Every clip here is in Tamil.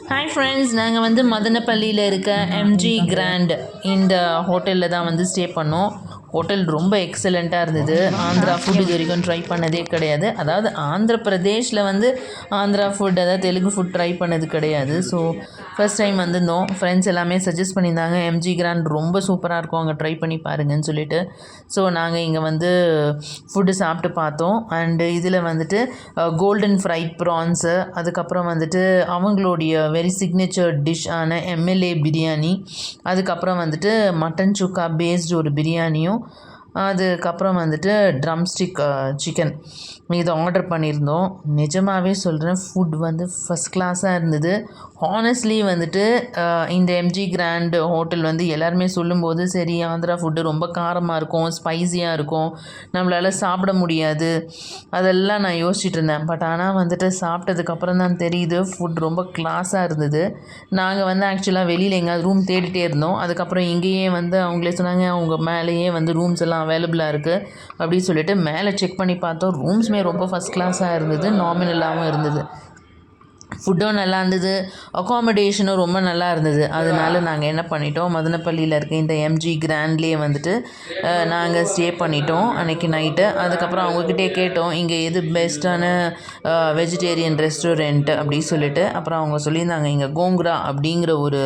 ஹாய் ஃப்ரெண்ட்ஸ், நாங்கள் வந்து மதனப்பள்ளியில் இருக்க எம்ஜி கிராண்ட் இந்த ஹோட்டலில் தான் வந்து ஸ்டே பண்ணோம். ஹோட்டல் ரொம்ப எக்ஸலண்ட்டாக இருந்தது. ஆந்திரா ஃபுட் இது வரைக்கும் ட்ரை பண்ணதே கிடையாது. அதாவது ஆந்திர பிரதேஷில் வந்து ஆந்திரா ஃபுட், அதாவது தெலுங்கு ஃபுட் ட்ரை பண்ணது கிடையாது. ஸோ ஃபஸ்ட் டைம் வந்திருந்தோம். ஃப்ரெண்ட்ஸ் எல்லாமே சஜஸ்ட் பண்ணியிருந்தாங்க, எம்ஜி கிராண்ட் ரொம்ப சூப்பராக இருக்கும், அங்கே ட்ரை பண்ணி பாருங்கன்னு சொல்லிட்டு. ஸோ நாங்கள் இங்கே வந்து ஃபுட்டு சாப்பிட்டு பார்த்தோம். அண்டு இதில் வந்துட்டு கோல்டன் ஃப்ரைட் ப்ரான்ஸு, அதுக்கப்புறம் வந்துட்டு அவங்களுடைய வெரி சிக்னேச்சர் டிஷ் ஆன எம்எல்ஏ பிரியாணி, அதுக்கப்புறம் வந்துட்டு மட்டன் சுக்கா பேஸ்டு ஒரு பிரியாணியும், அதுக்கப்புறம் வந்துட்டு ட்ரம்ஸ்டிக் சிக்கன் இதை ஆர்டர் பண்ணியிருந்தோம். நிஜமாகவே சொல்கிறேன், ஃபுட் வந்து ஃபஸ்ட் கிளாஸாக இருந்தது. ஹானஸ்ட்லி வந்துட்டு இந்த எம்ஜி கிராண்ட் ஹோட்டல் வந்து எல்லாருமே சொல்லும்போது, சரி ஆந்திரா ஃபுட்டு ரொம்ப காரமாக இருக்கும், ஸ்பைஸியாக இருக்கும், நம்மளால் சாப்பிட முடியாது, அதெல்லாம் நான் யோசிச்சுட்டு இருந்தேன். பட் ஆனால் வந்துட்டு சாப்பிட்டதுக்கப்புறம் தான் தெரியுது, ஃபுட் ரொம்ப கிளாஸாக இருந்தது. நாங்கள் வந்து ஆக்சுவலாக வெளியில் எங்கேயாவது ரூம் தேடிட்டே இருந்தோம். அதுக்கப்புறம் இங்கேயே வந்து அவங்களே சொன்னாங்க, அவங்க மேலேயே வந்து ரூம்ஸ் எல்லாம் அவைலபிளாக இருக்குது அப்படின்னு சொல்லிட்டு மேலே செக் பண்ணி பார்த்தோம். ரூம்ஸுமே ரொம்ப ஃபஸ்ட் கிளாஸாக இருந்தது, நாமினலாகவும் இருந்தது. ஃபுட்டும் நல்லா இருந்தது, அக்காமடேஷனும் ரொம்ப நல்லா இருந்தது. அதனால நாங்கள் என்ன பண்ணிட்டோம், மதனப்பள்ளியில் இருக்க இந்த எம்ஜி கிராண்ட்லேயே வந்துட்டு நாங்கள் ஸ்டே பண்ணிட்டோம் அன்றைக்கி நைட்டு. அதுக்கப்புறம் அவங்கக்கிட்டே கேட்டோம், இங்கே எது பெஸ்ட்டான வெஜிடேரியன் ரெஸ்டாரண்ட் அப்படின்னு சொல்லிட்டு. அப்புறம் அவங்க சொல்லியிருந்தாங்க, இங்கே கோங்குரா அப்படிங்கிற ஒரு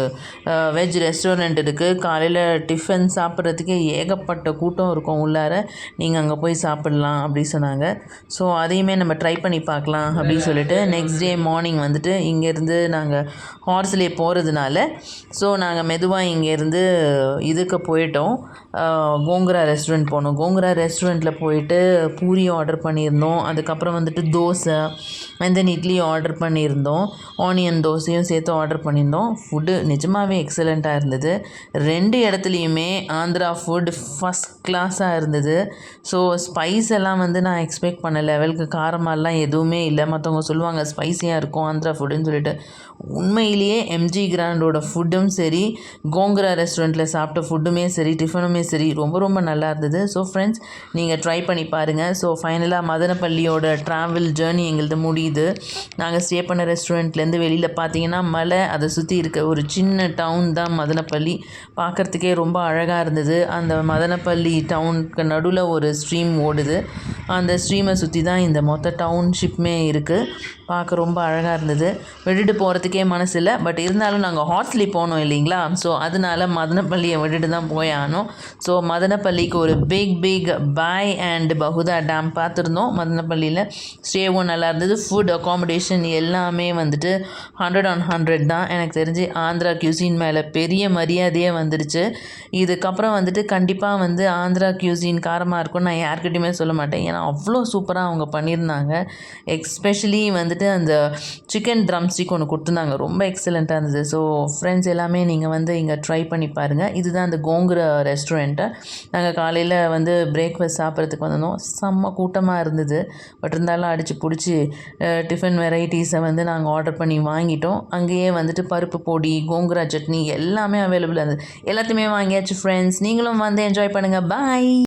வெஜ் ரெஸ்டாரண்ட் இருக்குது. காலையில் டிஃபன் சாப்பிட்றதுக்கே ஏகப்பட்ட கூட்டம் இருக்கும் உள்ளார, நீங்கள் அங்கே போய் சாப்பிட்லாம் அப்படி சொன்னாங்க. ஸோ அதையுமே நம்ம ட்ரை பண்ணி பார்க்கலாம் அப்படின்னு சொல்லிட்டு நெக்ஸ்ட் டே மார்னிங் வந்துட்டு இங்கேருந்து நாங்கள் ஹார்ஸ்லேயே போகிறதுனால, ஸோ நாங்கள் மெதுவாக இங்கேருந்து இதுக்கு போயிட்டோம், கோங்குரா ரெஸ்டாரண்ட் போனோம். கோங்குரா ரெஸ்டாரண்ட்டில் போயிட்டு பூரி ஆர்டர் பண்ணியிருந்தோம். அதுக்கப்புறம் வந்துட்டு dosa and then idli order பண்ணியிருந்தோம். ஆனியன் தோசையும் சேர்த்து ஆர்டர் பண்ணியிருந்தோம். ஃபுட்டு நிஜமாகவே எக்ஸலண்ட்டாக இருந்தது. 2 இடத்துலையுமே ஆந்திரா ஃபுட் ஃபஸ்ட் கிளாஸாக இருந்தது. ஸோ ஸ்பைஸ் எல்லாம் வந்து நான் எக்ஸ்பெக்ட் பண்ண லெவலுக்கு காரமாலாம் எதுவுமே இல்லை. மற்றவங்க சொல்லுவாங்க ஸ்பைஸியாக இருக்கும் ஆந்திரா ஃபுட்டுன்னு சொல்லிட்டு. உண்மையிலேயே எம்ஜி கிராண்டோட ஃபுட்டும் சரி, கோங்குரா ரெஸ்டாரண்ட்டில் சாப்பிட்ட ஃபுட்டுமே சரி, டிஃபனுமே சரி, ரொம்ப ரொம்ப நல்லா இருந்தது. ஸோ ஃப்ரெண்ட்ஸ், நீங்கள் ட்ரை பண்ணி பாருங்கள். ஸோ ஃபைனலாக மதனப்பள்ளியோட ட்ராவல் ஜேர்னி எங்களது முடியுது. நாங்கள் ஸ்டே பண்ண ரெஸ்டாரண்ட்லேருந்து வெளியில் பார்த்தீங்கன்னா மலை, அதை சுற்றி இருக்க ஒரு சின்ன டவுன் தான் மதனப்பள்ளி. பார்க்குறதுக்கே ரொம்ப அழகாக இருந்தது. அந்த மதனப்பள்ளி டவுனுக்கு நடுவில் ஒரு ஸ்ட்ரீம் ஓடுது. அந்த ஸ்ட்ரீமை சுற்றி தான் இந்த மொத்த டவுன்ஷிப்புமே இருக்குது. பார்க்க ரொம்ப அழகாக இருந்தது. விட்டுட்டு போகிறதுக்கே மனசு இல்லை. பட் இருந்தாலும் நாங்கள் ஹார்ஸ்லி போனோம் இல்லைங்களா, ஸோ அதனால மதனப்பள்ளியை விட்டுட்டு தான் போய் ஆனோம். ஸோ மதனப்பள்ளிக்கு ஒரு பிக் பாய் அண்ட் பகுதா டேம் பார்த்துருந்தோம். மதனப்பள்ளியில் ஸ்டேவும் நல்லா இருந்தது. ஃபுட், அக்காமடேஷன் எல்லாமே வந்துட்டு 100/100 தான். எனக்கு தெரிஞ்சு ஆந்திரா கியூசின் மேலே பெரிய மரியாதையே வந்துடுச்சு. இதுக்கப்புறம் வந்துட்டு கண்டிப்பாக வந்து ஆந்திரா கியூசின் காரமாக இருக்கும்னு நான் யார்கிட்டையுமே சொல்ல மாட்டேன். ஏன்னா அவ்வளோ சூப்பராக அவங்க பண்ணியிருந்தாங்க. எஸ்பெஷலி வந்துட்டு அந்த சிக்கன் ட்ரம்ஸ்டிக் ஒன்று கொடுத்துருந்தாங்க, ரொம்ப எக்ஸலண்ட்டாக இருந்தது. ஸோ ஃப்ரெண்ட்ஸ் எல்லாமே நீங்கள் வந்து இங்கே ட்ரை பண்ணி பாருங்கள். இதுதான் அந்த கோங்குரா ரெஸ்டாரண்ட்டு. நாங்கள் காலையில் வந்து பிரேக்ஃபாஸ்ட் சாப்பிட்றதுக்கு வந்திருந்தோம். செம்ம கூட்டமாக இருந்தது. பட் இருந்தாலும் அடித்து பிடிச்சி டிஃபன் வெரைட்டிஸை வந்து நாங்கள் ஆர்டர் பண்ணி வாங்கிட்டோம். அங்கேயே வந்துட்டு பருப்பு பொடி, கோங்குரா சட்னி எல்லாமே அவைலபிளாக இருந்தது. எல்லாத்தையுமே வாங்கியாச்சு ஃப்ரெண்ட்ஸ். நீங்களும் வந்து என்ஜாய் பண்ணுங்கள். பாய்.